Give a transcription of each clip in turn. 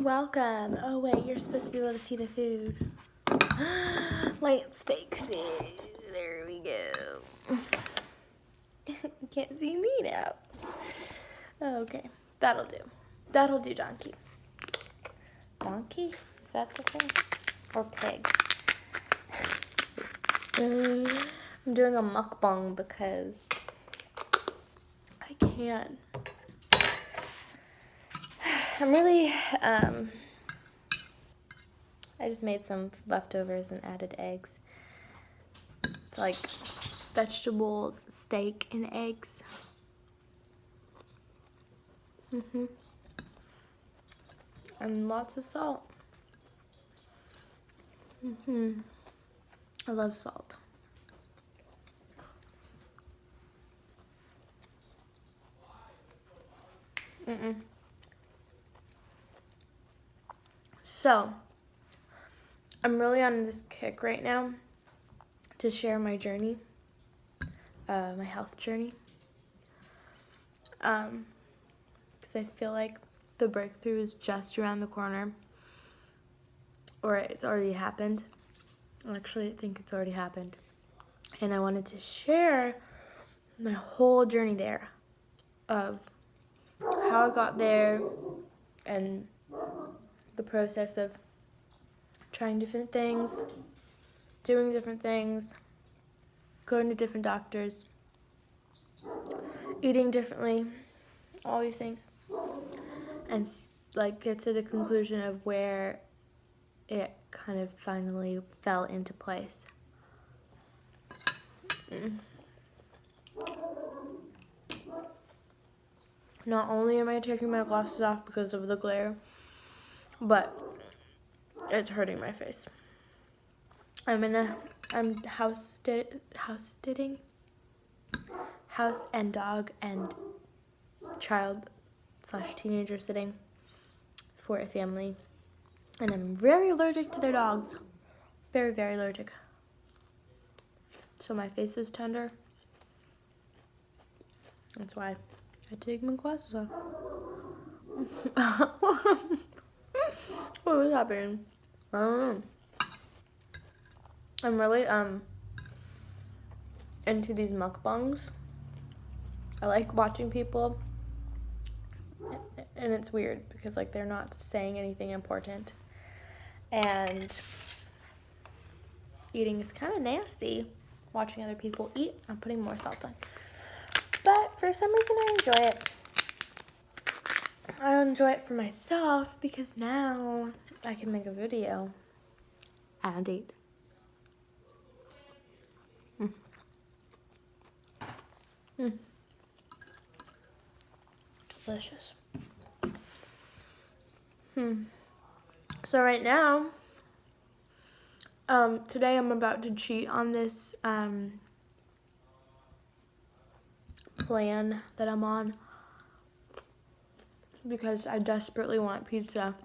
Welcome. Oh wait, you're supposed to be able to see the food. Let's fix it. There we go. You can't see me now. Okay, that'll do. That'll do, donkey. Donkey? Is that the thing? Or pig? I'm doing a mukbang because I can. I'm really, I just made some leftovers and added eggs. It's like vegetables, steak, and eggs. And lots of salt. I love salt. So, I'm really on this kick right now to share my journey, my health journey. Because I feel like the breakthrough is just around the corner, or it's already happened. Actually, I think it's already happened. And I wanted to share my whole journey there of how I got there and the process of trying different things, doing different things, going to different doctors, eating differently, all these things, and like get to the conclusion of where it kind of finally fell into place. Not only am I taking my glasses off because of the glare, but it's hurting my face. I'm house and dog and child/teenager sitting for a family, and I'm very allergic to their dogs. Very, very allergic. So my face is tender. That's why I take my glasses off. What was happening? I don't know. I'm really into these mukbangs. I like watching people, and it's weird because like they're not saying anything important, and eating is kind of nasty. Watching other people eat, I'm putting more salt on, but for some reason I enjoy it. I enjoy it for myself because now I can make a video and eat. Delicious. So right now, today I'm about to cheat on this plan that I'm on because I desperately want pizza.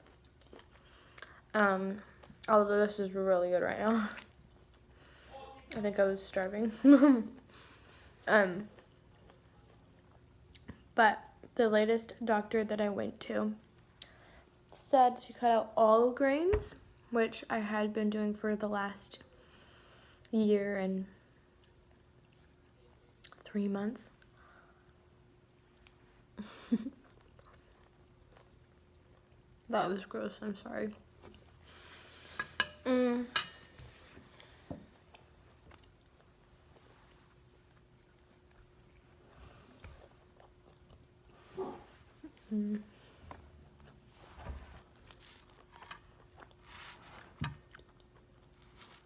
Although this is really good right now. I think I was starving. But the latest doctor that I went to said to cut out all grains, which I had been doing for the last year and 3 months. That was gross, I'm sorry.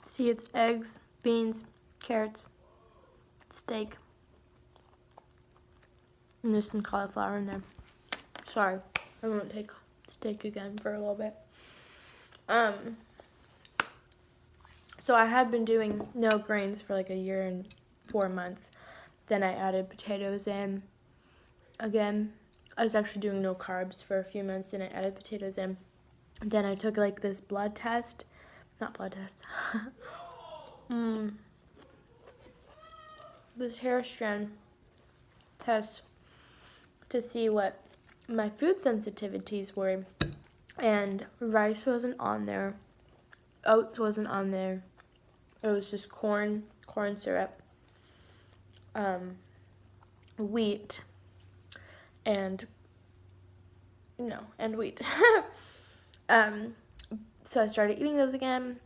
See, it's eggs, beans, carrots, steak, and there's some cauliflower in there. Sorry, I won't take steak again for a little bit. So I had been doing no grains for like a year and 4 months. Then I added potatoes in. Again, I was actually doing no carbs for a few months, and I added potatoes in. Then I took like this blood test. Not blood test. This hair strand test to see what my food sensitivities were. And rice wasn't on there. Oats wasn't on there. It was just corn syrup, wheat, and wheat. So I started eating those again.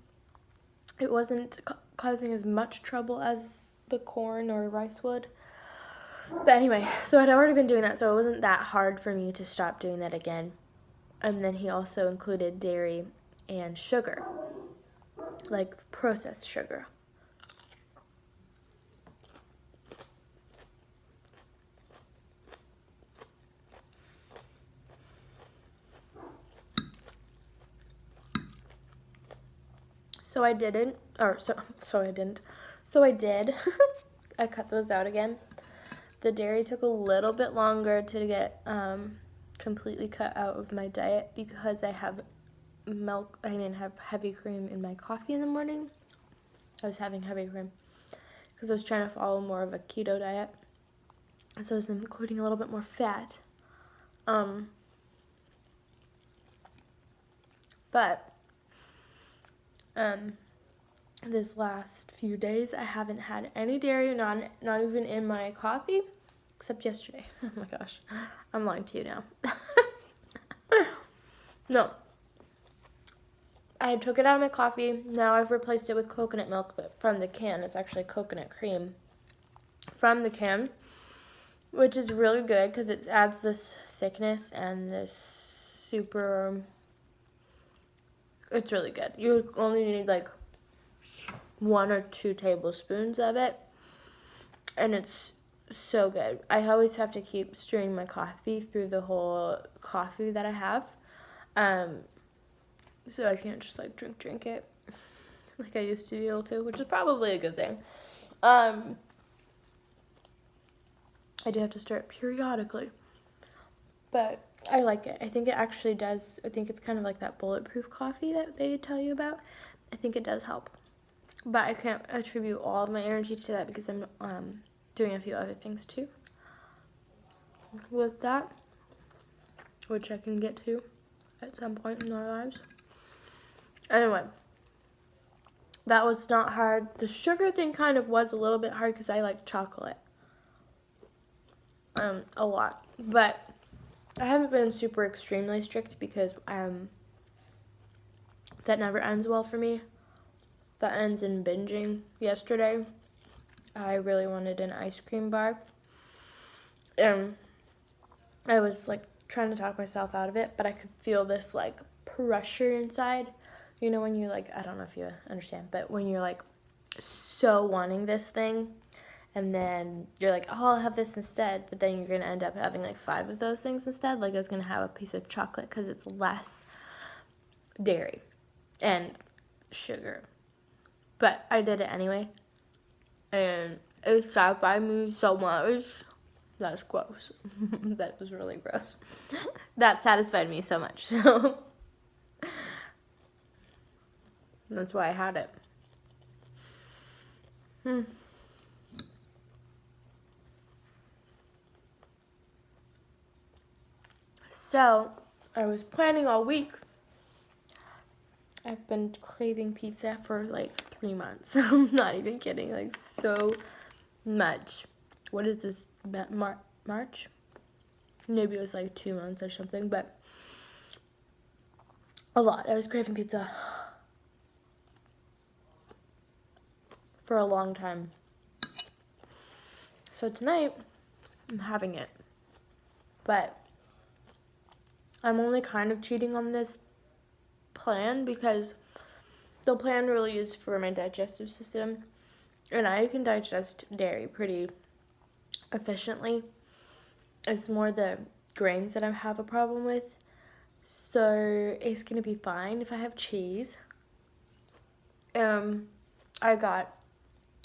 It wasn't causing as much trouble as the corn or rice would. But anyway, so I'd already been doing that, so it wasn't that hard for me to stop doing that again. And then he also included dairy and sugar, like processed sugar. So I didn't, So I did. I cut those out again. The dairy took a little bit longer to get completely cut out of my diet because I have have heavy cream in my coffee in the morning. I was having heavy cream because I was trying to follow more of a keto diet. So I was including a little bit more fat. But this last few days I haven't had any dairy, not even in my coffee, except yesterday. Oh my gosh, I'm lying to you now. No, I took it out of my coffee. Now I've replaced it with coconut milk, but from the can. It's actually coconut cream from the can, which is really good because it adds this thickness and this super, it's really good. You only need like 1 or 2 tablespoons of it, and it's so good. I always have to keep stirring my coffee through the whole coffee that I have, so I can't just like drink it like I used to be able to, which is probably a good thing. I do have to stir it periodically, but I like it. I think it actually does. I think it's kind of like that bulletproof coffee that they tell you about. I think it does help. But I can't attribute all of my energy to that because I'm doing a few other things too with that, which I can get to at some point in our lives. Anyway, that was not hard. The sugar thing kind of was a little bit hard because I like chocolate a lot. But I haven't been super extremely strict because that never ends well for me. That ends in binging. Yesterday, I really wanted an ice cream bar. I was like trying to talk myself out of it, but I could feel this like pressure inside. You know when you like, I don't know if you understand, but when you're like so wanting this thing, and then you're like, oh, I'll have this instead, but then you're going to end up having like 5 of those things instead. Like I was going to have a piece of chocolate because it's less dairy and sugar. But I did it anyway, and it satisfied me so much. That's gross. That was really gross. That satisfied me so much. So that's why I had it. So I was planning all week. I've been craving pizza for like 3 months. I'm not even kidding. Like so much. What is this? March? Maybe it was like 2 months or something, but a lot. I was craving pizza for a long time. So tonight, I'm having it. But I'm only kind of cheating on this plan because the plan really is for my digestive system, and I can digest dairy pretty efficiently. It's more the grains that I have a problem with, so it's gonna be fine if I have cheese. I got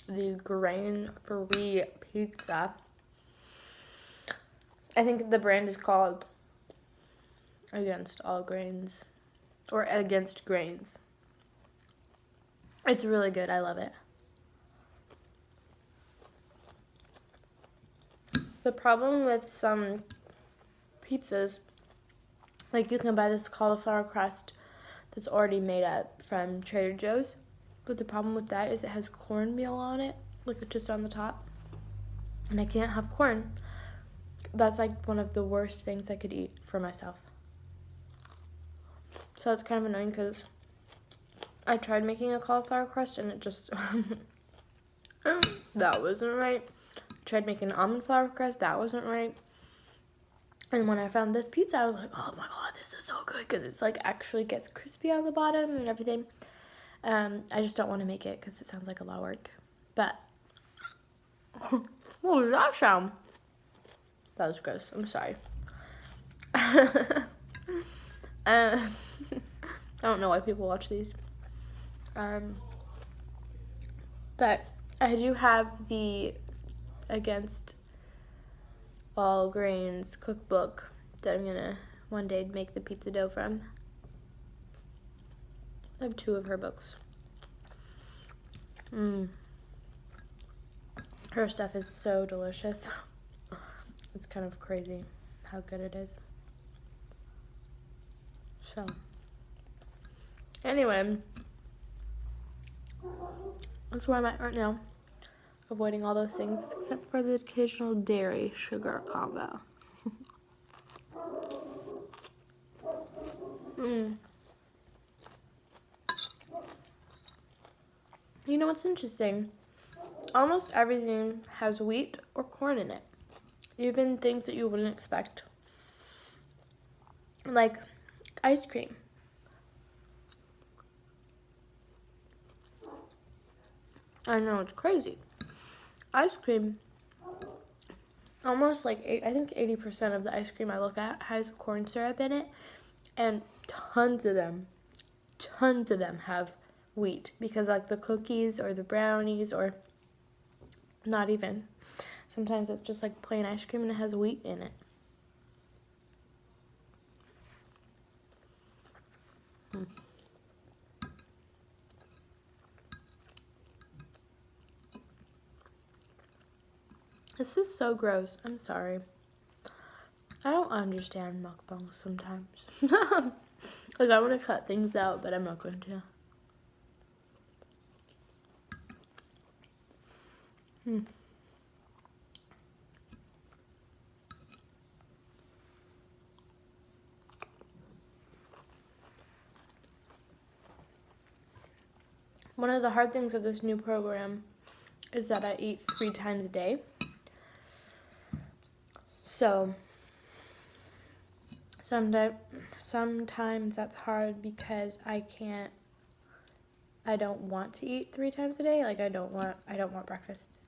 the grain-free pizza. I think the brand is called Against All Grains, or Against Grains. It's really good. I love it. The problem with some pizzas Like, you can buy this cauliflower crust that's already made up from Trader Joe's. But the problem with that is it has cornmeal on it, like just on the top. And I can't have corn. That's like one of the worst things I could eat for myself. So it's kind of annoying because I tried making a cauliflower crust and it just, that wasn't right. I tried making an almond flour crust, that wasn't right. And when I found this pizza, I was like, oh my god, this is so good because it's like actually gets crispy on the bottom and everything. I just don't want to make it because it sounds like a lot of work. But, what was that sound? That was gross. I'm sorry. I don't know why people watch these. But I do have the Against All Grains cookbook that I'm gonna one day make the pizza dough from. I have 2 of her books. Her stuff is so delicious. It's kind of crazy how good it is. So, anyway, that's where I'm at right now. Avoiding all those things except for the occasional dairy sugar combo. You know what's interesting? Almost everything has wheat or corn in it. Even things that you wouldn't expect. Like ice cream. I know, it's crazy. Ice cream, almost like, I think 80% of the ice cream I look at has corn syrup in it. And tons of them have wheat. Because like the cookies or the brownies or not even. Sometimes it's just like plain ice cream and it has wheat in it. This is so gross. I'm sorry. I don't understand mukbangs sometimes. Like, I want to cut things out, but I'm not going to. One of the hard things of this new program is that I eat 3 times a day. So, sometimes that's hard because I don't want to eat 3 times a day. Like, I don't want breakfast,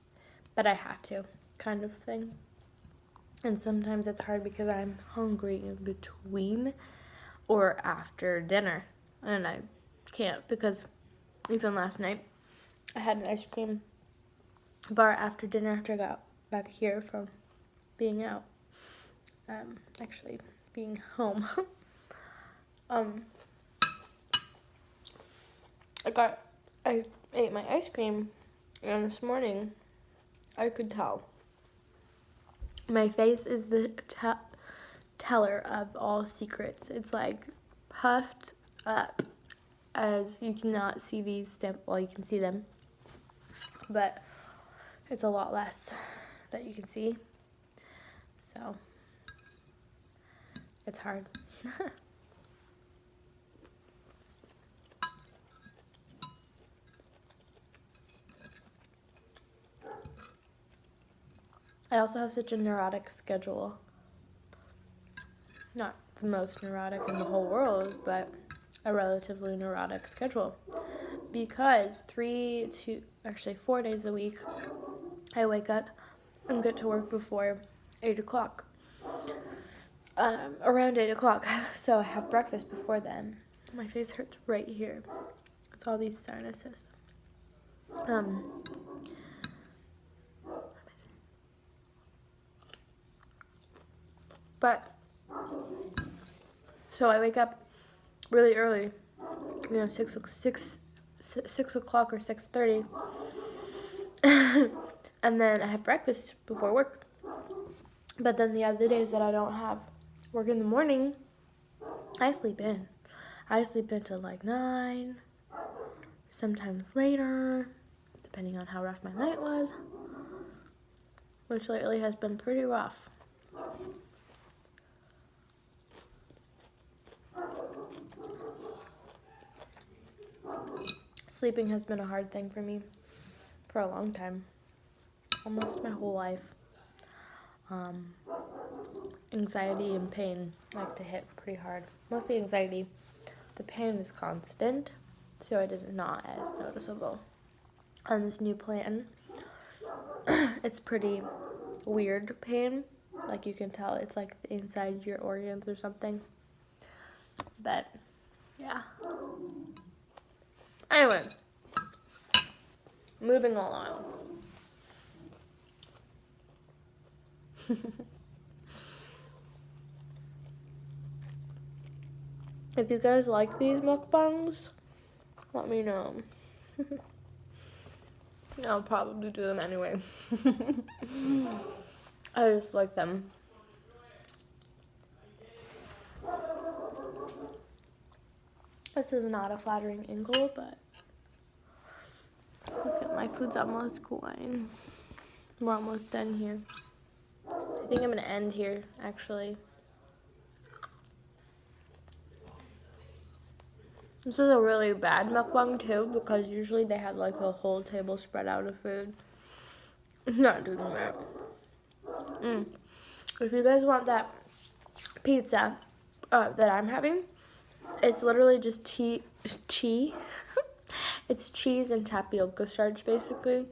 but I have to, kind of thing. And sometimes it's hard because I'm hungry in between or after dinner, and I can't because even last night I had an ice cream bar after dinner after I got back here from being out. Actually being home. I ate my ice cream, and this morning I could tell. My face is the teller of all secrets. It's like puffed up, as you cannot see these. Well, you can see them, but it's a lot less that you can see. So it's hard. I also have such a neurotic schedule. Not the most neurotic in the whole world, but a relatively neurotic schedule. Because 4 days a week, I wake up and get to work before 8 o'clock. Around 8 o'clock. So I have breakfast before then. My face hurts right here. It's all these sinuses. But, so I wake up really early, 6 o'clock or 6:30, and then I have breakfast before work. But then the other days that I don't have work in the morning, I sleep in. I sleep until like 9, sometimes later, depending on how rough my night was, which lately has been pretty rough. Sleeping has been a hard thing for me for a long time, almost my whole life. Anxiety and pain like to hit pretty hard. Mostly anxiety. The pain is constant, so it is not as noticeable. On this new plan, it's pretty weird pain. Like you can tell it's like inside your organs or something. But yeah. Anyway, moving along. If you guys like these mukbangs, let me know. I'll probably do them anyway. I just like them. This is not a flattering angle, but look at my food's almost going. We're almost done here. I think I'm gonna end here, actually. This is a really bad mukbang too, because usually they have like a whole table spread out of food. I'm not doing that. If you guys want that pizza that I'm having, it's literally just tea. It's cheese and tapioca starch basically,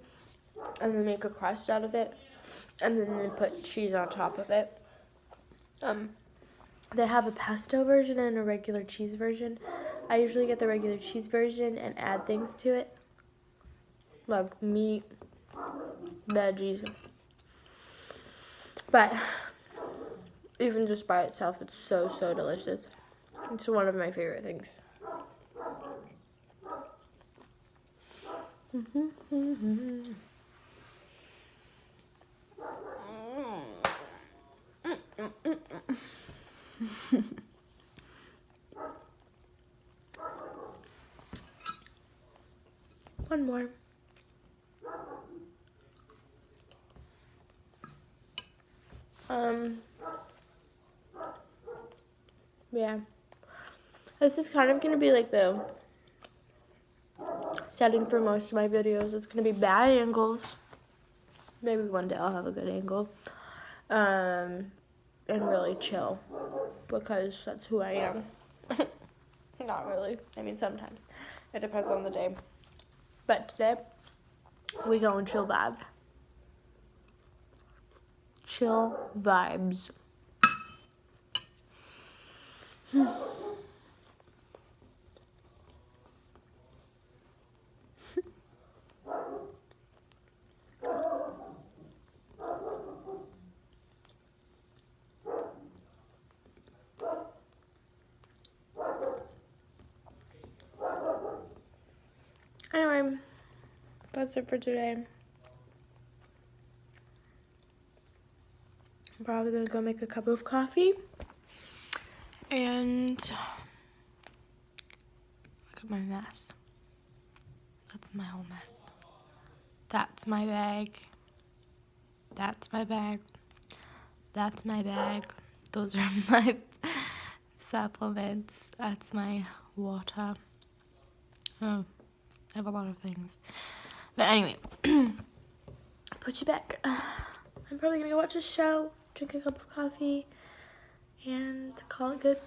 and they make a crust out of it, and then they put cheese on top of it. They have a pesto version and a regular cheese version. I usually get the regular cheese version and add things to it, like meat, veggies. But even just by itself, it's so delicious. It's one of my favorite things. One more. Yeah. This is kind of going to be like the setting for most of my videos. It's going to be bad angles. Maybe one day I'll have a good angle. And really chill, because that's who I am. Not really. I mean, sometimes. It depends on the day. But today, we going chill vibe. Chill vibes. Anyway, that's it for today. I'm probably gonna go make a cup of coffee. And look at my mess. That's my whole mess. That's my bag. That's my bag. That's my bag. Those are my supplements. That's my water. Oh, I have a lot of things. But anyway, put you back. I'm probably gonna go watch a show, drink a cup of coffee, and call it good.